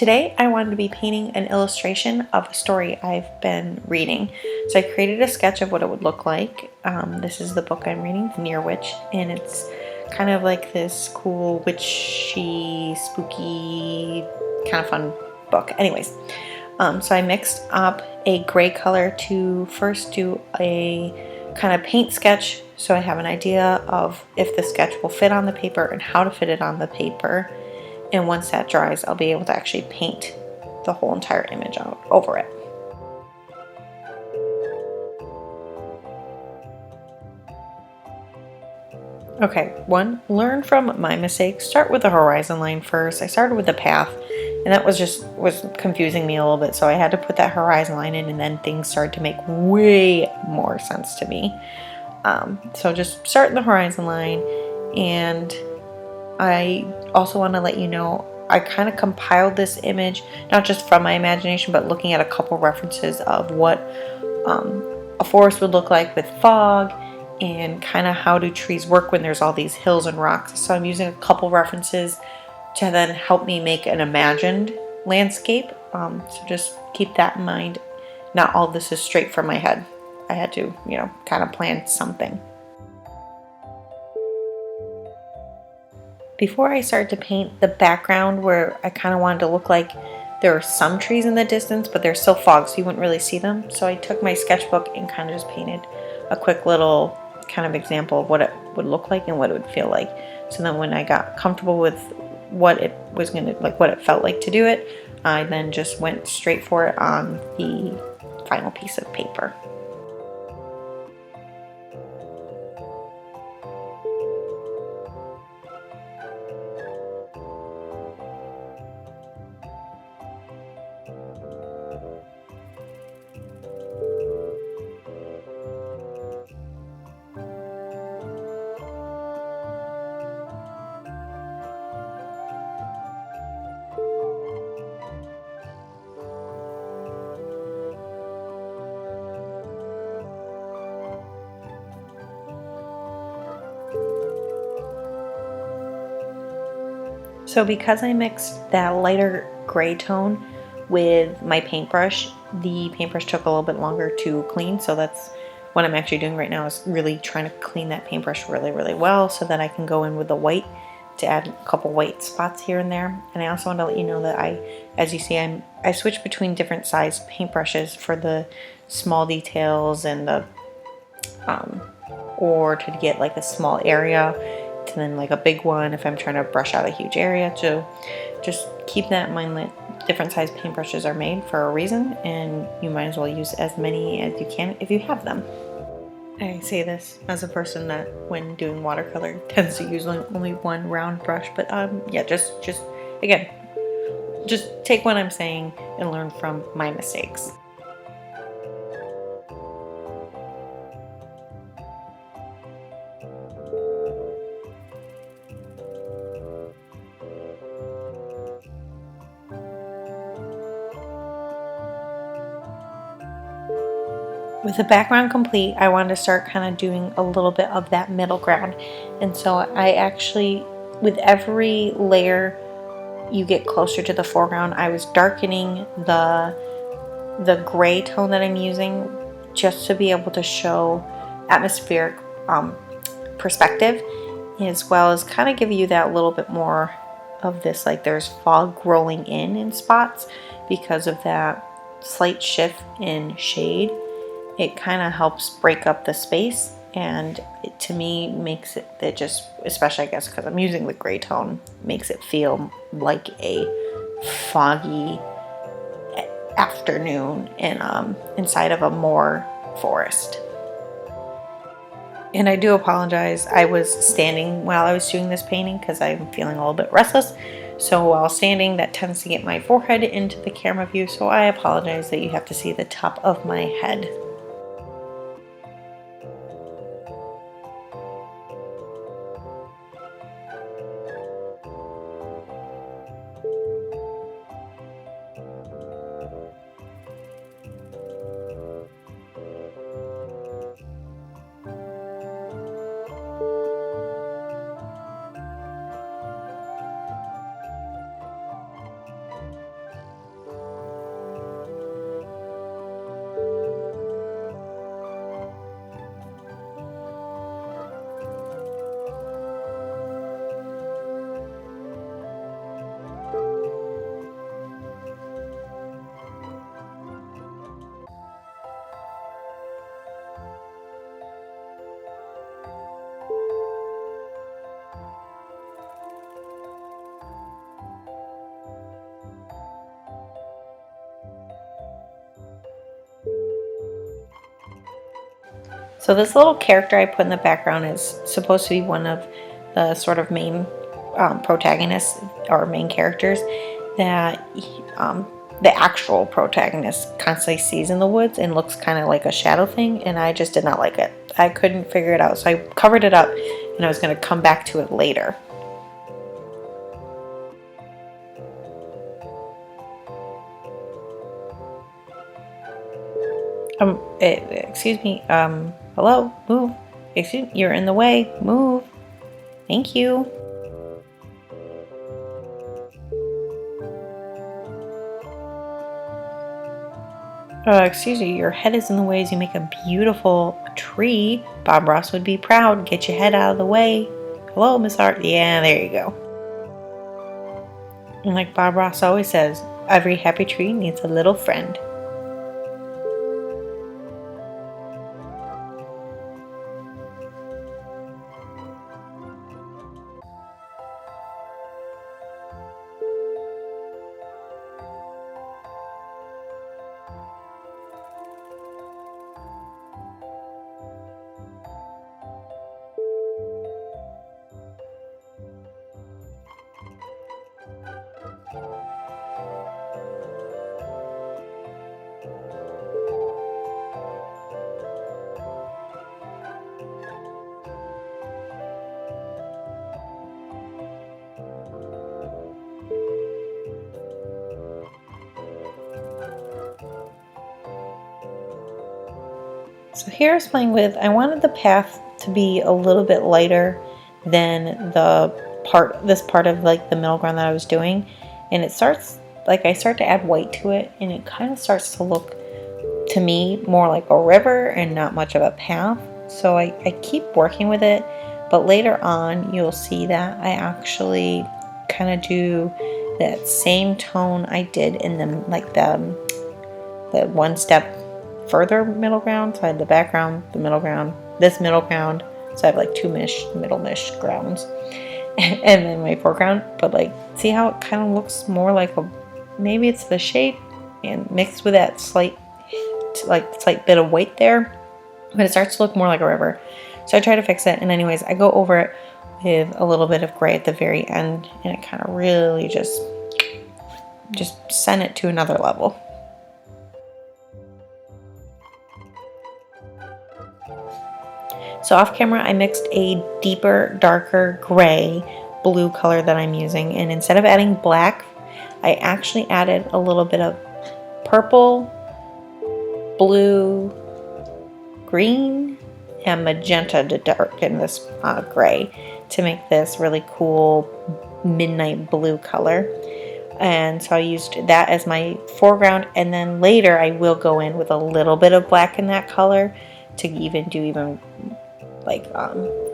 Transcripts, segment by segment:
Today I wanted to be painting an illustration of a story I've been reading. So I created a sketch of what it would look like. This is the book I'm reading, The Near Witch, and it's kind of like this cool witchy, spooky, kind of fun book. Anyways, so I mixed up a gray color to first do a kind of paint sketch so I have an idea of if the sketch will fit on the paper and how to fit it on the paper. And once that dries, I'll be able to actually paint the whole entire image out over it. Okay, 1, learn from my mistakes. Start with the horizon line first. I started with the path, and that was confusing me a little bit, so I had to put that horizon line in, and then things started to make way more sense to me. So just start in the horizon line, and I also want to let you know I kind of compiled this image not just from my imagination, but looking at a couple references of what a forest would look like with fog and kind of how do trees work when there's all these hills and rocks. So I'm using a couple references to then help me make an imagined landscape. So just keep that in mind. Not all of this is straight from my head. I had to, kind of plan something. Before I started to paint the background where I kind of wanted to look like there are some trees in the distance, but there's still fog, so you wouldn't really see them. So I took my sketchbook and kind of just painted a quick little kind of example of what it would look like and what it would feel like. So then when I got comfortable with what it was going to, like what it felt like to do it, I then just went straight for it on the final piece of paper. So because I mixed that lighter gray tone with my paintbrush, the paintbrush took a little bit longer to clean. So that's what I'm actually doing right now, is really trying to clean that paintbrush really, really well so that I can go in with the white to add a couple white spots here and there. And I also want to let you know that as you see, I switch between different size paintbrushes for the small details and the, or to get like a small area, to then like a big one if I'm trying to brush out a huge area. So just keep that in mind that different size paintbrushes are made for a reason, and you might as well use as many as you can if you have them. I say this as a person that when doing watercolor tends to use only one round brush, but yeah, just again, just take what I'm saying and learn from my mistakes. With the background complete, I wanted to start kind of doing a little bit of that middle ground. And so I actually, with every layer you get closer to the foreground, I was darkening the gray tone that I'm using just to be able to show atmospheric perspective, as well as kind of give you that little bit more of this, like there's fog rolling in spots because of that slight shift in shade. It kind of helps break up the space, and it, to me, makes it just, especially I guess because I'm using the gray tone, makes it feel like a foggy afternoon inside of a moor forest. And I do apologize, I was standing while I was doing this painting because I'm feeling a little bit restless. So while standing, that tends to get my forehead into the camera view, so I apologize that you have to see the top of my head. So this little character I put in the background is supposed to be one of the sort of main protagonists or main characters that the actual protagonist constantly sees in the woods and looks kind of like a shadow thing, and I just did not like it. I couldn't figure it out, so I covered it up and I was going to come back to it later. Excuse me, hello, move. Excuse me, you're in the way, move. Thank you. Excuse me, your head is in the way as you make a beautiful tree. Bob Ross would be proud. Get your head out of the way. Hello, Miss Art. Yeah, there you go. And like Bob Ross always says, every happy tree needs a little friend. So here I was playing with, I wanted the path to be a little bit lighter than this part of like the middle ground that I was doing. And it starts, like I start to add white to it and it kind of starts to look to me more like a river and not much of a path. So I keep working with it, but later on you'll see that I actually kind of do that same tone I did in the one step further middle ground. So I had the background, the middle ground, this middle ground. So I have like two middle-ish grounds and then my foreground. But like, see how it kind of looks more like maybe it's the shape and mixed with that slight bit of white there, but it starts to look more like a river. So I try to fix it, and anyways, I go over it with a little bit of gray at the very end, and it kind of really just send it to another level. So off camera, I mixed a deeper, darker gray blue color that I'm using, and instead of adding black, I actually added a little bit of purple, blue, green, and magenta to darken this gray to make this really cool midnight blue color. And so I used that as my foreground, and then later I will go in with a little bit of black in that color to do like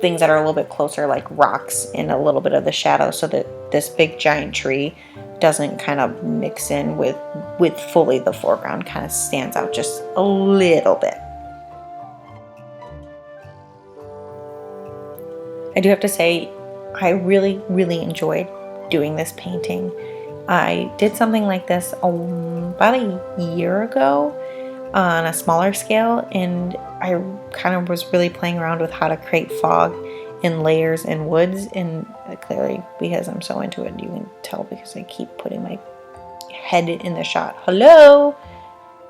things that are a little bit closer, like rocks and a little bit of the shadow, so that this big giant tree doesn't kind of mix in with fully the foreground, kind of stands out just a little bit. I do have to say, I really, really enjoyed doing this painting. I did something like this about a year ago on a smaller scale, and I kind of was really playing around with how to create fog in layers in woods, and clearly because I'm so into it, you can tell because I keep putting my head in the shot. Hello!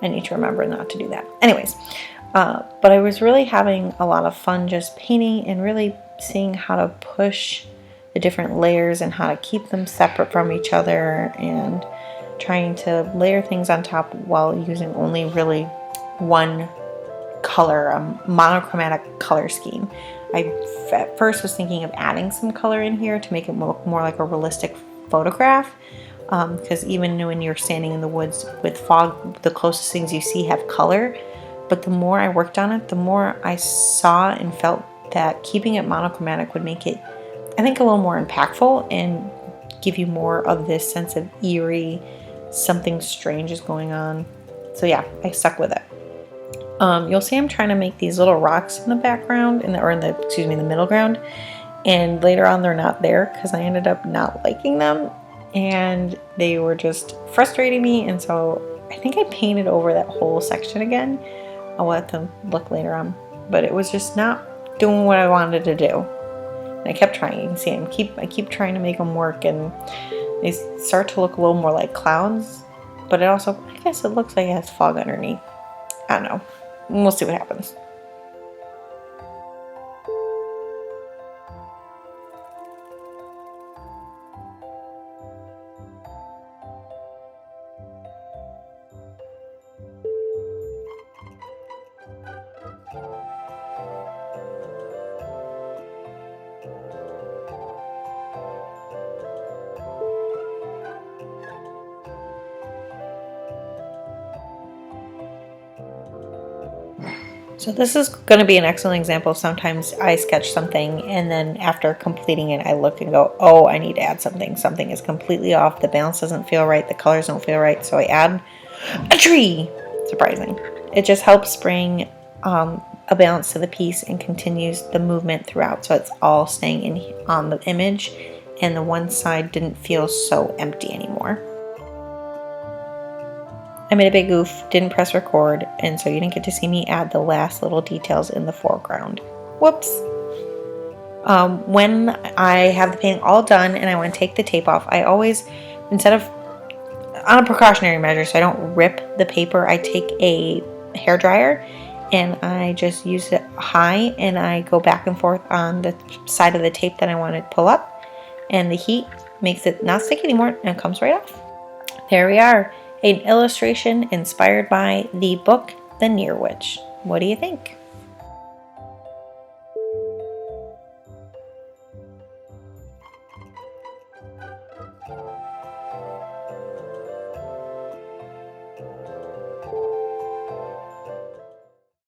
I need to remember not to do that. Anyways, but I was really having a lot of fun just painting and really seeing how to push the different layers and how to keep them separate from each other, and trying to layer things on top while using only really one color, a monochromatic color scheme. I at first was thinking of adding some color in here to make it look more like a realistic photograph, because even when you're standing in the woods with fog, the closest things you see have color. But the more I worked on it, the more I saw and felt that keeping it monochromatic would make it, I think, a little more impactful and give you more of this sense of eerie, something strange is going on. So yeah, I stuck with it. You'll see I'm trying to make these little rocks in the background, in the middle ground, and later on they're not there because I ended up not liking them and they were just frustrating me, and so I think I painted over that whole section again. I'll let them look later on. but it was just not doing what I wanted to do. And I kept trying. You can see I keep trying to make them work, and they start to look a little more like clouds, but it also, I guess it looks like it has fog underneath. I don't know. We'll see what happens. So this is going to be an excellent example. Sometimes I sketch something and then after completing it, I look and go, oh, I need to add something. Something is completely off. The balance doesn't feel right. The colors don't feel right. So I add a tree. Surprising. It just helps bring a balance to the piece and continues the movement throughout. So it's all staying in on the image, and the one side didn't feel so empty anymore. I made a big goof, didn't press record, and so you didn't get to see me add the last little details in the foreground. Whoops! When I have the painting all done and I want to take the tape off, I always, instead of, on a precautionary measure so I don't rip the paper, I take a hairdryer and I just use it high and I go back and forth on the side of the tape that I want to pull up, and the heat makes it not stick anymore and it comes right off. There we are. An illustration inspired by the book The Near Witch. What do you think?